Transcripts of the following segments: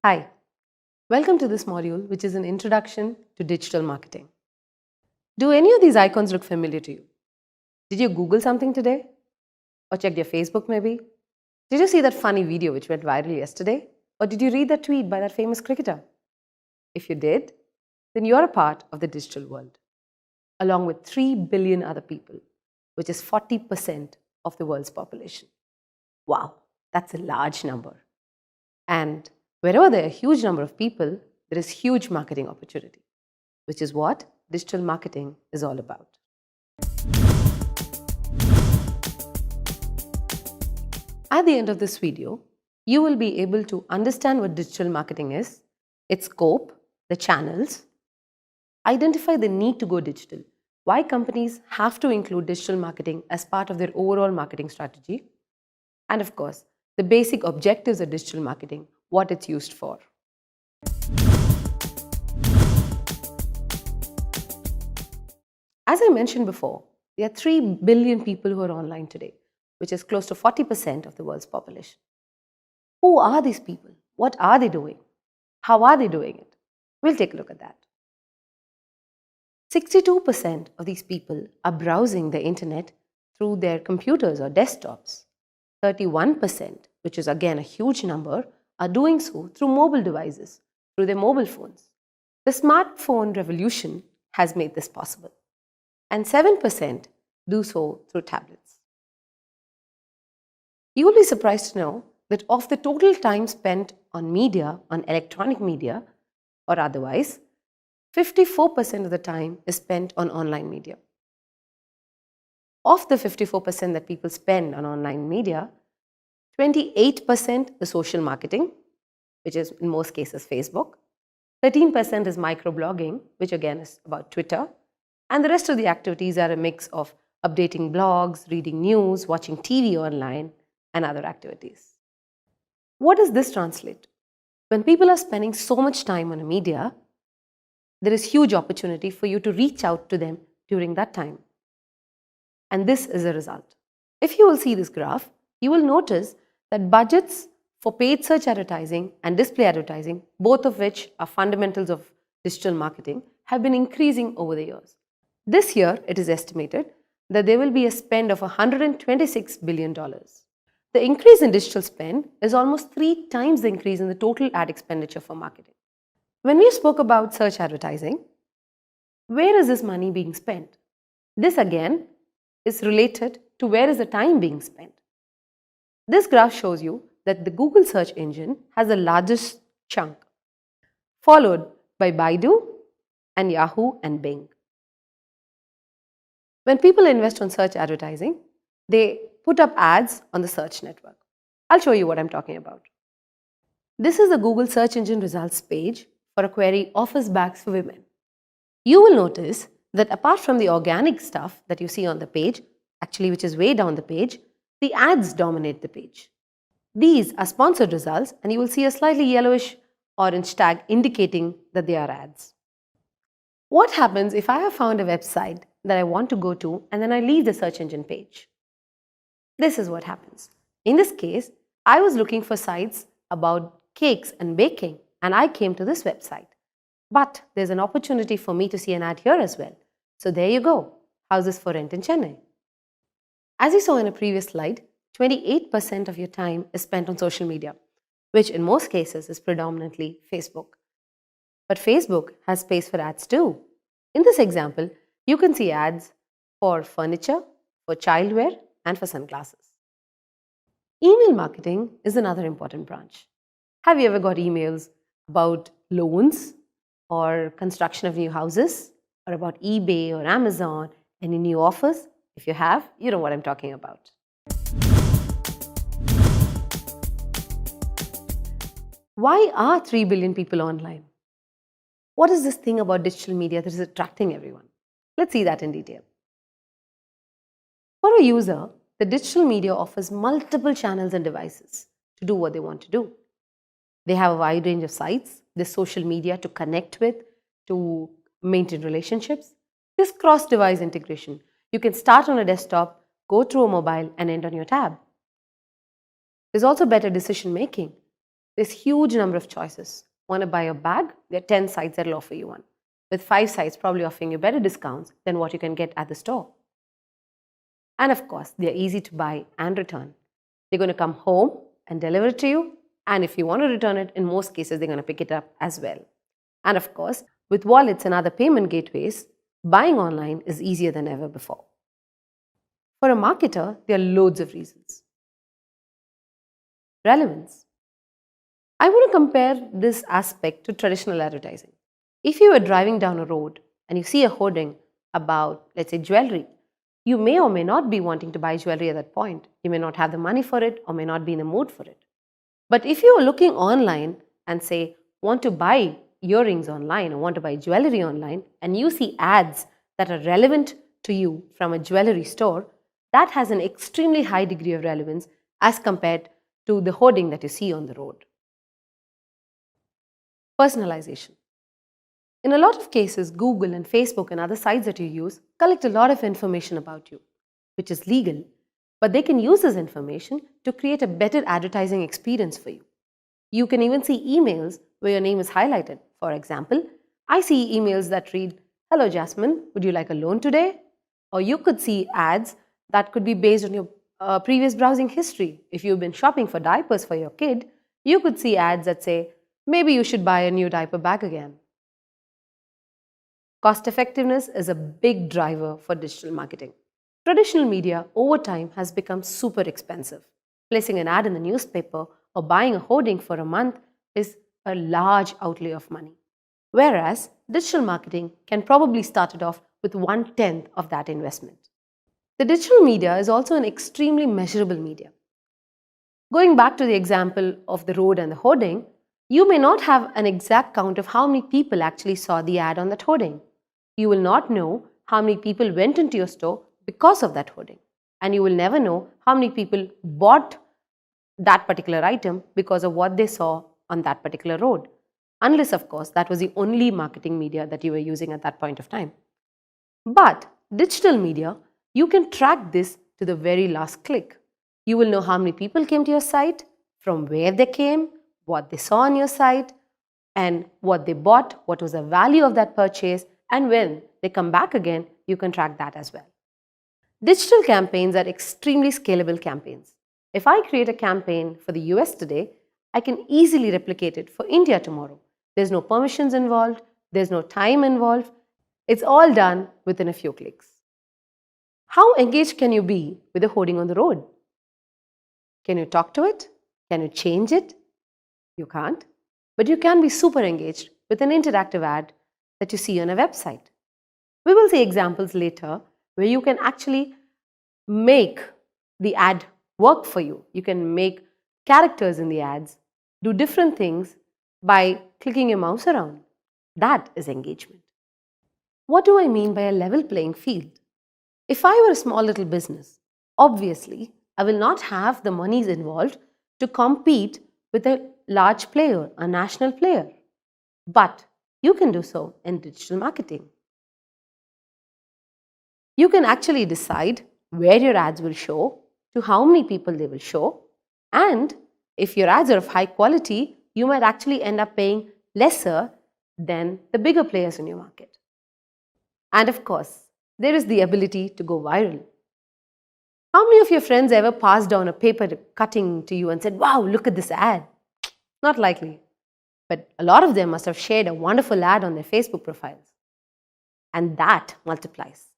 Hi, welcome to this module, which is an introduction to digital marketing. Do any of these icons look familiar to you? Did you Google something today? Or checked your Facebook maybe? Did you see that funny video which went viral yesterday? Or did you read that tweet by that famous cricketer? If you did, then you're a part of the digital world, along with 3 billion other people, which is 40% of the world's population. Wow, that's a large number. And wherever there are a huge number of people, there is huge marketing opportunity, which is what digital marketing is all about. At the end of this video, you will be able to understand what digital marketing is, its scope, the channels, identify the need to go digital, why companies have to include digital marketing as part of their overall marketing strategy, and of course, the basic objectives of digital marketing, what it's used for. As I mentioned before, there are 3 billion people who are online today, which is close to 40% of the world's population. Who are these people? What are they doing? How are they doing it? We'll take a look at that. 62% of these people are browsing the internet through their computers or desktops. 31%, which is again a huge number, are doing so through mobile devices, through their mobile phones. The smartphone revolution has made this possible. And 7% do so through tablets. You will be surprised to know that of the total time spent on media, on electronic media or otherwise, 54% of the time is spent on online media. Of the 54% that people spend on online media, 28% is social marketing, which is in most cases Facebook. 13% is microblogging, which again is about Twitter. And the rest of the activities are a mix of updating blogs, reading news, watching TV online, and other activities. What does this translate? When people are spending so much time on a media, there is huge opportunity for you to reach out to them during that time. And this is a result. If you will see this graph, you will notice that budgets for paid search advertising and display advertising, both of which are fundamentals of digital marketing, have been increasing over the years. This year, it is estimated that there will be a spend of $126 billion. The increase in digital spend is almost 3 times the increase in the total ad expenditure for marketing. When we spoke about search advertising, where is this money being spent? This again is related to where is the time being spent. This graph shows you that the Google search engine has the largest chunk, followed by Baidu and Yahoo and Bing. When people invest on search advertising, they put up ads on the search network. I'll show you what I'm talking about. This is the Google search engine results page for a query office bags for women. You will notice that apart from the organic stuff that you see on the page, actually which is way down the page, the ads dominate the page. These are sponsored results and you will see a slightly yellowish orange tag indicating that they are ads. What happens if I have found a website that I want to go to and then I leave the search engine page? This is what happens. In this case, I was looking for sites about cakes and baking and I came to this website. But there's an opportunity for me to see an ad here as well. So there you go, houses for rent in Chennai. As you saw in a previous slide, 28% of your time is spent on social media, which in most cases is predominantly Facebook. But Facebook has space for ads too. In this example, you can see ads for furniture, for childwear, and for sunglasses. Email marketing is another important branch. Have you ever got emails about loans or construction of new houses or about eBay or Amazon, any new offers? If you have, you know what I'm talking about. Why are 3 billion people online? What is this thing about digital media that is attracting everyone? Let's see that in detail. For a user, the digital media offers multiple channels and devices to do what they want to do. They have a wide range of sites, there's social media to connect with, to maintain relationships. There's cross-device integration. You can start on a desktop, go through a mobile and end on your tab. There's also better decision making. There's huge number of choices. Want to buy a bag? There are 10 sites that will offer you one, with 5 sites probably offering you better discounts than what you can get at the store. And of course, they're easy to buy and return. They're going to come home and deliver it to you. And if you want to return it, in most cases, they're going to pick it up as well. And of course, with wallets and other payment gateways, buying online is easier than ever before. For a marketer, there are loads of reasons. Relevance. I want to compare this aspect to traditional advertising. If you are driving down a road and you see a hoarding about, let's say, jewelry, you may or may not be wanting to buy jewelry at that point. You may not have the money for it or may not be in the mood for it. But if you are looking online and say, want to buy earrings online or want to buy jewelry online, and you see ads that are relevant to you from a jewelry store, that has an extremely high degree of relevance as compared to the hoarding that you see on the road. Personalization. In a lot of cases, Google and Facebook and other sites that you use collect a lot of information about you, which is legal, but they can use this information to create a better advertising experience for you. You can even see emails where your name is highlighted. For example, I see emails that read, "Hello Jasmine, would you like a loan today?" Or you could see ads that could be based on your previous browsing history. If you've been shopping for diapers for your kid, you could see ads that say, maybe you should buy a new diaper bag again. Cost effectiveness is a big driver for digital marketing. Traditional media over time has become super expensive. Placing an ad in the newspaper or buying a hoarding for a month is a large outlay of money. Whereas digital marketing can probably start it off with 1/10 of that investment. The digital media is also an extremely measurable media. Going back to the example of the road and the hoarding, you may not have an exact count of how many people actually saw the ad on that hoarding. You will not know how many people went into your store because of that hoarding. And you will never know how many people bought that particular item because of what they saw on that particular road. Unless, of course, that was the only marketing media that you were using at that point of time. But digital media, you can track this to the very last click. You will know how many people came to your site, from where they came, what they saw on your site, and what they bought, what was the value of that purchase, and when they come back again, you can track that as well. Digital campaigns are extremely scalable campaigns. If I create a campaign for the US today, I can easily replicate it for India tomorrow. There's no permissions involved, there's no time involved. It's all done within a few clicks. How engaged can you be with the hoarding on the road? Can you talk to it? Can you change it? You can't. But you can be super engaged with an interactive ad that you see on a website. We will see examples later where you can actually make the ad work for you. You can make characters in the ads do different things by clicking your mouse around. That is engagement. What do I mean by a level playing field? If I were a small little business, obviously I will not have the monies involved to compete with a large player, a national player. But you can do so in digital marketing. You can actually decide where your ads will show, to how many people they will show, and if your ads are of high quality, you might actually end up paying lesser than the bigger players in your market. And of course, there is the ability to go viral. How many of your friends ever passed down a paper cutting to you and said, "Wow, look at this ad"? Not likely. But a lot of them must have shared a wonderful ad on their Facebook profiles. And that multiplies.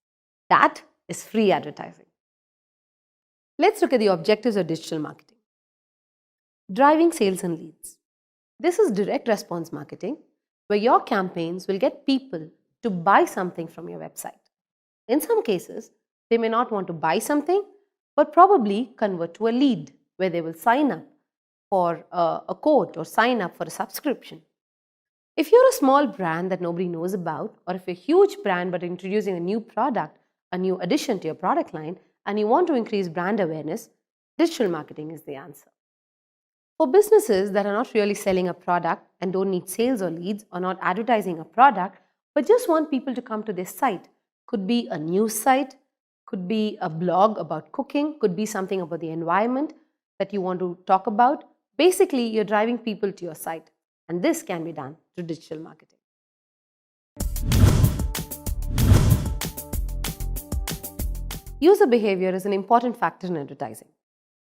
That is free advertising. Let's look at the objectives of digital marketing. Driving sales and leads. This is direct response marketing, where your campaigns will get people to buy something from your website. In some cases, they may not want to buy something, but probably convert to a lead, where they will sign up for a quote or sign up for a subscription. If you're a small brand that nobody knows about, or if you're a huge brand but introducing a new product, a new addition to your product line, and you want to increase brand awareness, digital marketing is the answer. For businesses that are not really selling a product and don't need sales or leads, or not advertising a product, but just want people to come to their site, could be a news site, could be a blog about cooking, could be something about the environment that you want to talk about, Basically, you're driving people to your site, and this can be done through digital marketing. User behavior is an important factor in advertising.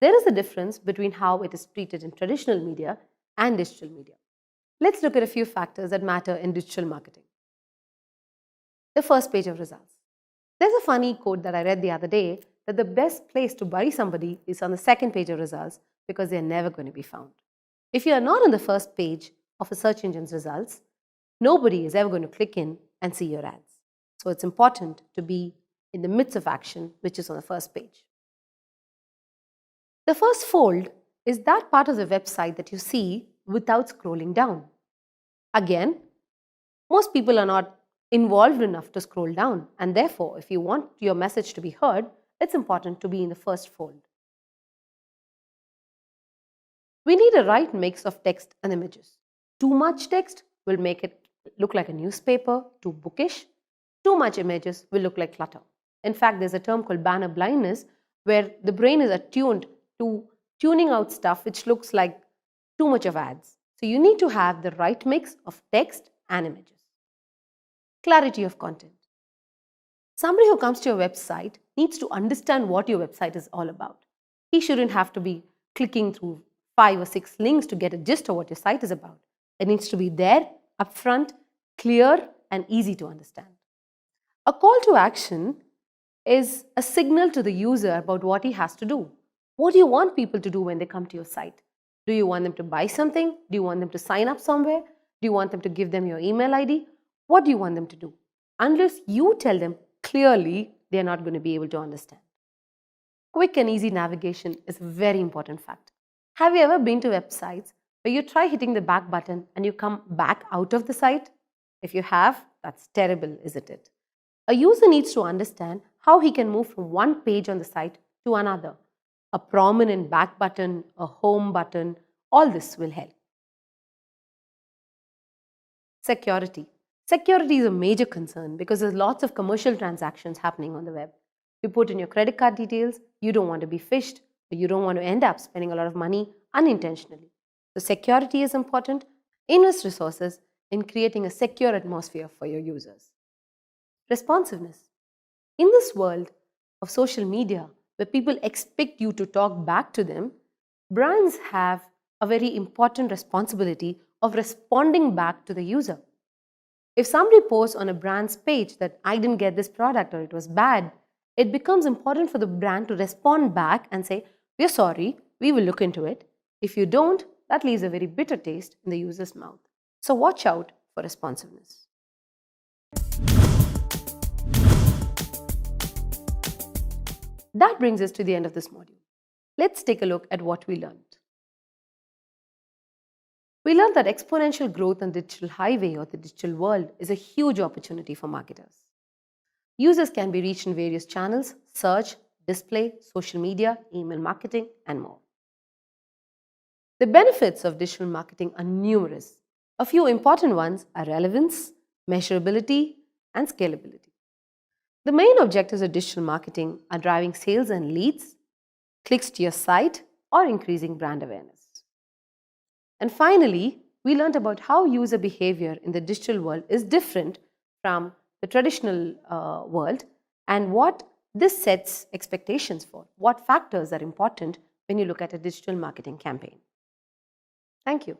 There is a difference between how it is treated in traditional media and digital media. Let's look at a few factors that matter in digital marketing. The first page of results. There's a funny quote that I read the other day that the best place to bury somebody is on the second page of results because they're never going to be found. If you are not on the first page of a search engine's results, nobody is ever going to click in and see your ads. So it's important to be in the midst of action, which is on the first page. The first fold is that part of the website that you see without scrolling down. Again, most people are not involved enough to scroll down, and therefore, if you want your message to be heard, it's important to be in the first fold. We need a right mix of text and images. Too much text will make it look like a newspaper, too bookish. Too much images will look like clutter. In fact, there's a term called banner blindness where the brain is attuned to tuning out stuff which looks like too much of ads. So you need to have the right mix of text and images. Clarity of content. Somebody who comes to your website needs to understand what your website is all about. He shouldn't have to be clicking through 5 or 6 links to get a gist of what your site is about. It needs to be there, upfront, clear, and easy to understand. A call to action is a signal to the user about what he has to do. What do you want people to do when they come to your site? Do you want them to buy something? Do you want them to sign up somewhere? Do you want them to give them your email ID? What do you want them to do? Unless you tell them clearly, they are not going to be able to understand. Quick and easy navigation is a very important factor. Have you ever been to websites where you try hitting the back button and you come back out of the site? If you have, that's terrible, isn't it? A user needs to understand how he can move from one page on the site to another. A prominent back button, a home button, all this will help. Security. Security is a major concern because there's lots of commercial transactions happening on the web. You put in your credit card details, you don't want to be phished, or you don't want to end up spending a lot of money unintentionally. So security is important. Invest resources in creating a secure atmosphere for your users. Responsiveness. In this world of social media, where people expect you to talk back to them, brands have a very important responsibility of responding back to the user. If somebody posts on a brand's page that I didn't get this product or it was bad, it becomes important for the brand to respond back and say, we're sorry, we will look into it. If you don't, that leaves a very bitter taste in the user's mouth. So watch out for responsiveness. That brings us to the end of this module. Let's take a look at what we learned. We learned that exponential growth on the digital highway or the digital world is a huge opportunity for marketers. Users can be reached in various channels: search, display, social media, email marketing, and more. The benefits of digital marketing are numerous. A few important ones are relevance, measurability, and scalability. The main objectives of digital marketing are driving sales and leads, clicks to your site, or increasing brand awareness. And finally, we learned about how user behavior in the digital world is different from the traditional world and what this sets expectations for, what factors are important when you look at a digital marketing campaign. Thank you.